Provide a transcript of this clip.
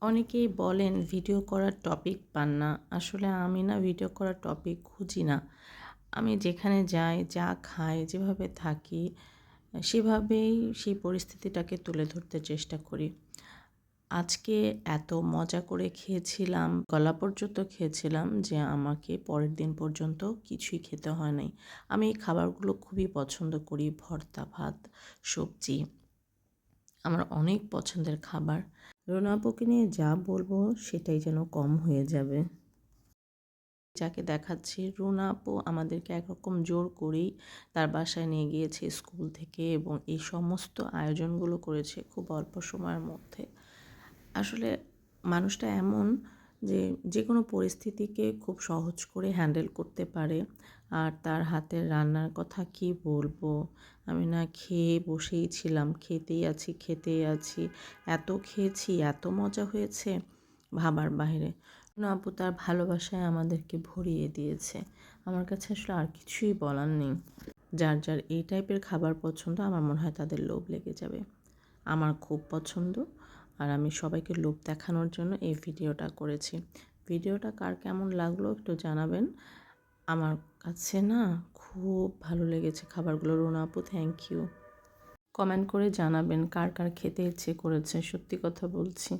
অনেকেই বলেন ভিডিও করার টপিক পান না। আসলে আমি না ভিডিও করার টপিক খুঁজি না। আমি যেখানে যাই, যা খাই, যেভাবে থাকি সেভাবেই সেই পরিস্থিতিটাকে তুলে ধরতে চেষ্টা করি। আজকে এত মজা করে খেয়েছিলাম, গলা পর্যন্ত খেয়েছিলাম যে আমাকে পরের দিন পর্যন্ত কিছুই খেতে হয় নাই। আমি এই খাবারগুলো খুবই পছন্দ করি। ভর্তা ভাত, সবজি আমার অনেক পছন্দের খাবার। রুনা আপুকে নিয়ে যা বলবো সেটাই যেন কম হয়ে যাবে। যাকে দেখাচ্ছি রুনা আপু আমাদেরকে একরকম জোর করেই তার বাসায় নিয়ে গিয়েছে স্কুল থেকে এবং এই সমস্ত আয়োজনগুলো করেছে খুব অল্প সময়ের মধ্যে। আসলে মানুষটা এমন যে যেকোনো পরিস্থিতিকে খুব সহজ করে হ্যান্ডেল করতে পারে। আর তার হাতের রান্নার কথা কি বলবো? আমি না খেয়ে বসেই ছিলাম। খেতেই আছি, খেতেই আছি। এত খেয়েছি, এত মজা হয়েছে ভাবার বাহিরে। রুনা আপু তার ভালোবাসায় আমাদেরকে ভরিয়ে দিয়েছে। আমার কাছে আসলে আর কিছুই বলার নেই। যার, যার এই টাইপের খাবার পছন্দ আমার মনে হয় তাদের লোভ লেগে যাবে। আমার খুব পছন্দ আর আমি সবাইকে লোভ দেখানোর জন্য এই ভিডিওটা করেছি। ভিডিওটা কার কেমন লাগলো একটু জানাবেন। আমার কাছে না খুব ভালো লেগেছে খাবারগুলো। রুনা আপু থ্যাংক ইউ। কমেন্ট করে জানাবেন কার, কার খেতে ইচ্ছে করেছে। সত্যি কথা বলছি।